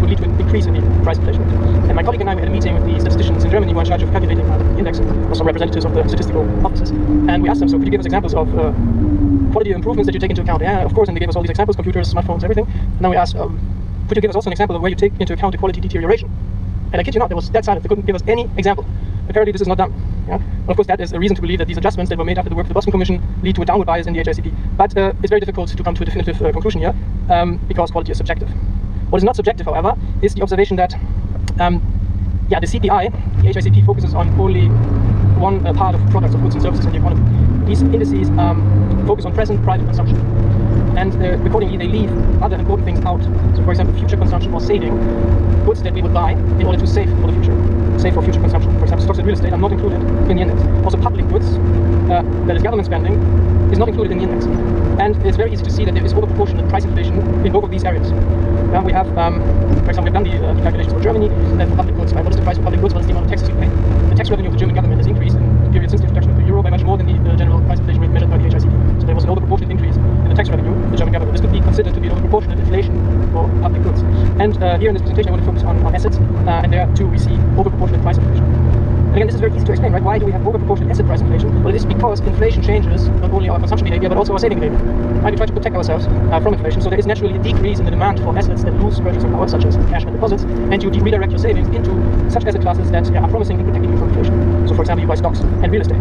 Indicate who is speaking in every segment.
Speaker 1: which would lead to an increase in the price inflation rate. And my colleague and I had a meeting with the statisticians in Germany who are in charge of calculating the index, or some representatives of the statistical offices. And we asked them, so could you give us examples of quality improvements that you take into account? Yeah, of course, and they gave us all these examples, computers, smartphones, everything. And then we asked, could you give us also an example of where you take into account the quality deterioration? And I kid you not, there was dead silence. They couldn't give us any example. Apparently this is not done. Yeah? Well, of course, that is a reason to believe that these adjustments that were made after the work of the Boston Commission lead to a downward bias in the HICP. But it's very difficult to come to a definitive conclusion here because quality is subjective. What is not subjective, however, is the observation that the CPI, the HICP, focuses on only one part of products, of goods and services in the economy. These indices focus on present private consumption. And accordingly, they leave other important things out. So, for example, future consumption or saving, goods that we would buy in order to save for the future, save for future consumption. For example, stocks and real estate are not included in the index. Also, public goods, that is government spending, is not included in the index. And it's very easy to see that there is overproportionate price inflation in both of these areas. We have, for example, we've done the calculations for Germany, and for public goods. Right? What is the price of public goods? What is the amount of taxes you pay? The tax revenue of the German government has increased in the period since the introduction of the euro by much more than the general price inflation rate measured by the HICP. So there was an overproportionate increase in the tax revenue of the German government. This could be considered to be an overproportionate inflation for public goods. And here in this presentation, I want to focus on assets, and there too we see overproportionate price inflation. And again, this is very easy to explain, right? Why do we have overproportionate asset price inflation? Well, it is because inflation changes not only our consumption behavior, but also our saving behavior. Right? We try to protect ourselves from inflation, so there is naturally a decrease in the demand for assets that lose purchasing power, such as cash and deposits, and you redirect your savings into such asset classes that are promising in protecting you from inflation. So, for example, you buy stocks and real estate.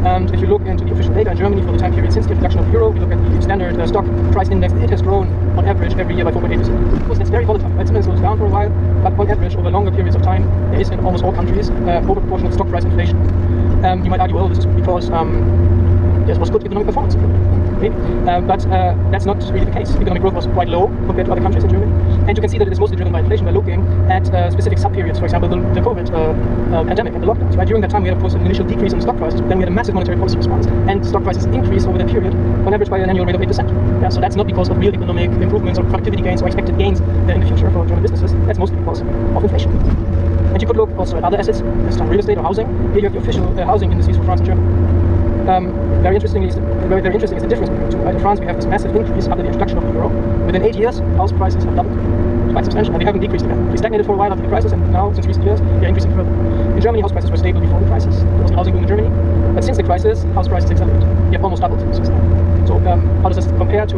Speaker 1: And if you look into the official data in Germany for the time period since the introduction of the euro, you look at the standard stock price index, it has grown on average every year by 4.8%. Of course, that's very volatile. It's been slows down for a while, but on average, over longer periods of time, there is in almost all countries overproportionate stock price inflation. You might argue, well, this is because there was good economic performance. Maybe. But that's not really the case. Economic growth was quite low compared to other countries in Germany. And you can see that it is mostly driven by inflation by looking at specific sub-periods, for example, the COVID pandemic and the lockdowns. Right? During that time, we had, of course, an initial decrease in stock prices, then we had a massive monetary policy response, and stock prices increased over that period, on average by an annual rate of 8%. Yeah, so that's not because of real economic improvements or productivity gains or expected gains in the future for German businesses. That's mostly because of inflation. And you could look also at other assets, this time real estate or housing. Here you have the official housing indices for France and Germany. Very interesting is the difference between the two. Right? In France, we have this massive increase after the introduction of the euro. Within 8 years, house prices have doubled. Quite substantial, and they haven't decreased again. They stagnated for a while after the crisis, and now, since recent years, they're increasing further. In Germany, house prices were stable before the crisis. There was no housing boom in Germany, but since the crisis, house prices accelerated. They have almost doubled since then. So, how does this compare to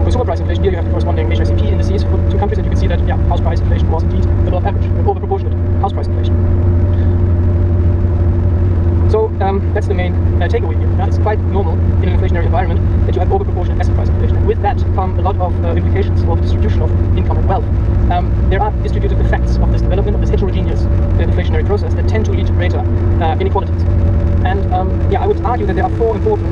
Speaker 1: consumer price inflation? Here you have the corresponding HICP indices for two countries, and you can see that house price inflation was indeed above average, over proportionate house price inflation. So that's the main takeaway here. It's quite normal in an inflationary environment that you have overproportionate asset price inflation. And with that come a lot of implications for the distribution of income and wealth. There are distributive effects of this development, of this heterogeneous inflationary process that tend to lead to greater inequalities. And I would argue that there are four important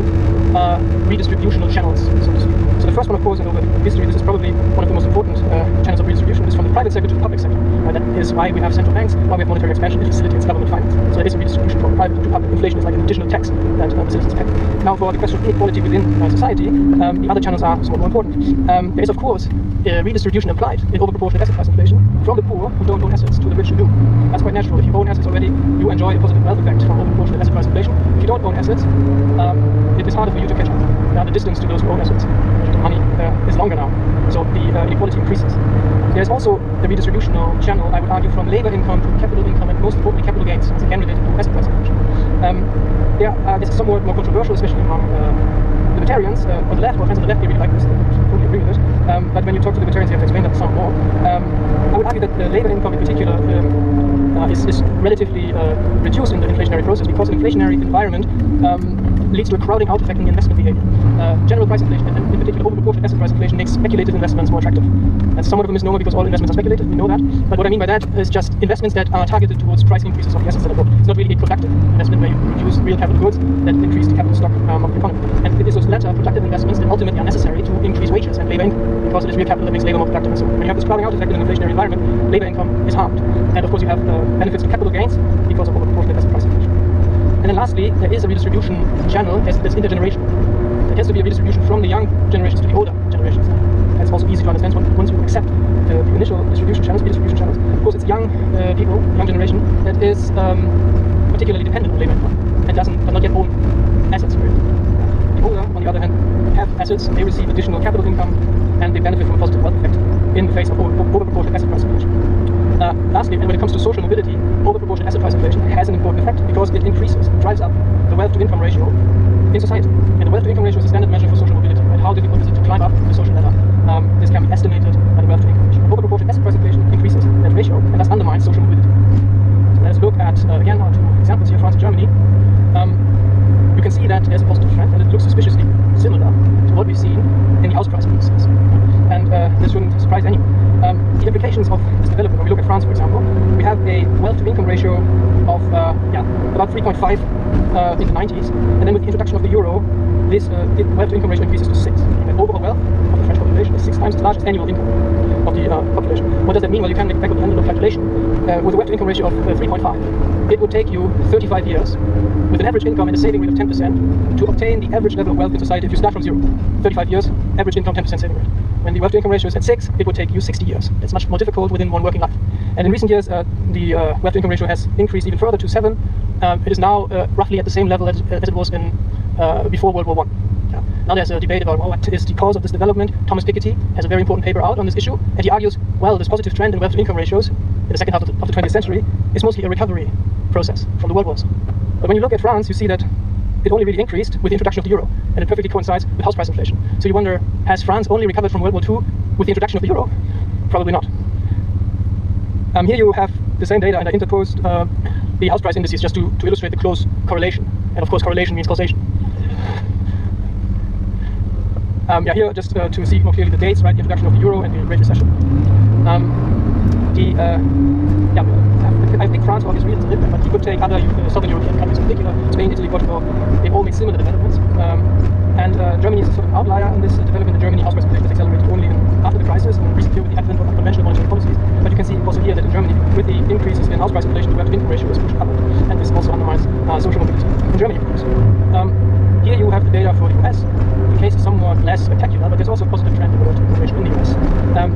Speaker 1: redistributional channels, so to speak. So the first one, of course, and over history, this is probably one of the most important channels of redistribution, is from the private sector to the public sector. That is why we have central banks, why we have monetary expansion, it facilitates government finance. So there is a redistribution from private to public. Inflation is like an additional tax that citizens pay. Now, for the question of inequality within society, the other channels are somewhat more important. There is, of course, redistribution applied in overproportionate asset price inflation from the poor who don't own assets to the rich who do. That's quite natural. If you own assets already, you enjoy a positive wealth effect from overproportionate asset price inflation. If you don't own assets, it is harder for you to catch up. The distance to those who own assets, the money is longer now, so the inequality increases. There's also the redistributional channel, I would argue, from labor income to capital income, and most importantly capital gains, as again related to asset price inflation. This is somewhat more controversial, especially among libertarians on the left, or friends on the left, they really like this, they totally agree with it. But when you talk to libertarians, you have to explain that some more. I would argue that the labor income in particular is relatively reduced in the inflationary process, because an inflationary environment leads to a crowding out effect in the investment behavior. General price inflation, and in particular overproportionate asset price inflation, makes speculative investments more attractive. That's somewhat of a misnomer because all investments are speculative, we know that. But what I mean by that is just investments that are targeted towards price increases of the assets that are bought. It's not really a productive investment where you produce real capital goods that increase the capital stock of the economy. And it is those latter productive investments that ultimately are necessary to increase wages and labor income, because it is real capital that makes labor more productive. And so when you have this crowding out effect in an inflationary environment, labor income is harmed. And of course you have benefits to capital gains because of overproportionate asset price inflation. And then lastly, there is a redistribution channel that's intergenerational. There has to be a redistribution from the young generations to the older generations. That's also easy to understand once you accept the initial redistribution channels. Of course, it's young people, young generation, that is particularly dependent on labor income and does not yet own assets. The older, on the other hand, have assets, and they receive additional capital income, and they benefit from a positive wealth effect in the face of overproportionate asset price inflation. Lastly, and when it comes to social mobility, overproportionate asset price inflation has an important effect because it drives up the wealth-to-income ratio in society. And the wealth-to-income ratio is a standard measure for social mobility. Right? How difficult is it to climb up the social ladder? This can be estimated by the wealth-to-income ratio. Overproportionate asset price inflation increases that ratio and thus undermines social mobility. So let us look at, again, our two examples here, France and Germany. You can see that there's a positive trend, and it looks suspiciously similar to what we've seen in the house price indices. And this shouldn't surprise anyone. The implications of this development, when we look at France, for example, we have a wealth-to-income ratio of about 3.5 in the 90s, and then with the introduction of the euro, this wealth-to-income ratio increases to 6. And overall wealth of the French population is 6 times as large as annual income of the population. What does that mean? Well, you can make back with the envelope calculation. With a wealth-to-income ratio of 3.5, it would take you 35 years with an average income and a saving rate of 10% to obtain the average level of wealth in society if you start from zero. 35 years, average income, 10% saving rate. When the wealth-to-income ratio is at 6, it would take you 60 years. It's much more difficult within one working life. And in recent years, the wealth-to-income ratio has increased even further to 7. It is now roughly at the same level as it was in before World War I. Now there's a debate about what is the cause of this development. Thomas Piketty has a very important paper out on this issue, and he argues, well, this positive trend in wealth-to-income ratios in the second half of the 20th century is mostly a recovery process from the world wars. But when you look at France, you see that it only really increased with the introduction of the euro, and it perfectly coincides with house price inflation. So you wonder, has France only recovered from World War II with the introduction of the euro? Probably not. Here you have the same data, and I interposed the house price indices just to illustrate the close correlation. And of course, correlation means causation. Here just to see more clearly the dates, right? The introduction of the euro and the Great Recession. I think France for obvious reasons did that, but you could take other Southern European countries in particular, Spain, Italy, Portugal. They've all made similar developments. Germany is a sort of outlier in this development. In Germany, house price inflation has accelerated only after the crisis, and recently with the advent of unconventional monetary policies. But you can see also here that in Germany, with the increases in house price inflation, the wealth-to-income ratio is pushed upward, and this also undermines social mobility in Germany, of course. Here you have the data for the US. The case is somewhat less spectacular, but there's also a positive trend in the wealth-to-income ratio in the US.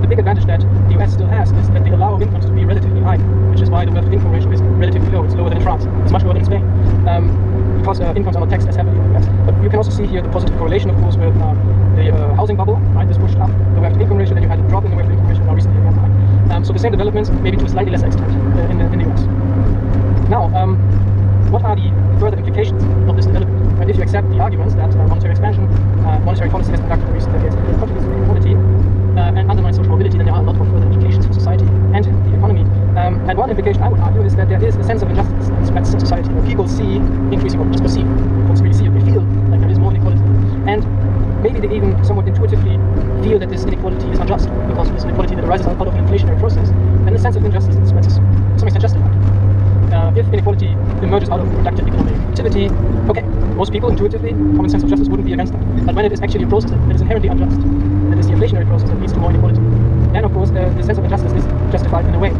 Speaker 1: The big advantage that the US still has is that they allow incomes to be relatively high, which is why the wealth-to-income ratio is relatively low. It's lower than in France. It's much lower than in Spain. Because incomes are not taxed as heavily in the US. But you can also see here the positive correlation, of course, with the housing bubble, right? This pushed up the wealth-to-income ratio, then you had a drop in the wealth-to-income ratio, now recently again high. So the same developments, maybe to a slightly less extent in the US. Now, what are the further implications of this development? If you accept the arguments that monetary expansion, monetary policy has conducted in recent decades contributes to inequality and undermines social mobility, then there are a lot of further implications for society and the economy. And one implication I would argue is that there is a sense of injustice that spreads in society, where people see increasing, or just perceive, folks really see it, they feel like there is more inequality. And maybe they even somewhat intuitively feel that this inequality is unjust, because it is inequality that arises out of an inflationary process. And the sense of injustice that spreads is to some extent justified. If inequality emerges out of productive economic activity, okay, most people intuitively, common sense of justice wouldn't be against that. But when it is actually a process that is inherently unjust, that is the inflationary process that leads to more inequality, then of course the sense of injustice is justified in a way.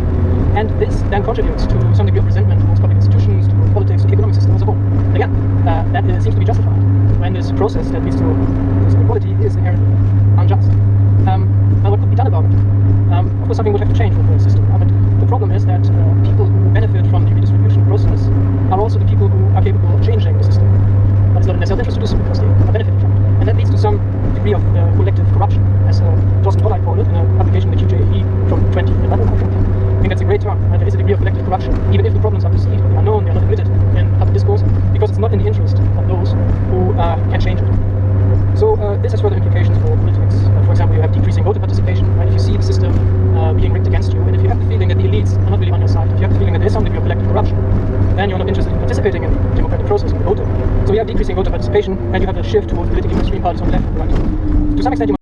Speaker 1: And this then contributes to some degree of resentment towards public institutions, to politics, to the economic system as a whole. And again, that seems to be justified when this process that leads to this inequality is inherently unjust. Now what could be done about it? Of course, something would have to change with the system. But the problem is that people who benefit from the redistribution process are also the people who are capable of changing the system. But it's not in their self-interest to do so because they are benefiting from it. And that leads to some degree of collective corruption, as Thorsten Polleit called it in a publication in the QJE from 2011, I think. I think that's a great term. There is a degree of collective corruption, even if the problems are perceived, they are known, they are not admitted in public discourse, because it's not in the interest of those who can change it. So this has further implications for politics. For example, you have decreasing voter participation, right? If you see the system being rigged against you, and if you have the feeling that the elites are not really on your side, if you have the feeling that there is some degree of collective corruption, then you're not interested in participating in the democratic process of voting. So you have decreasing voter participation, and you have a shift towards politically extreme parties on the left and the right. To some extent, you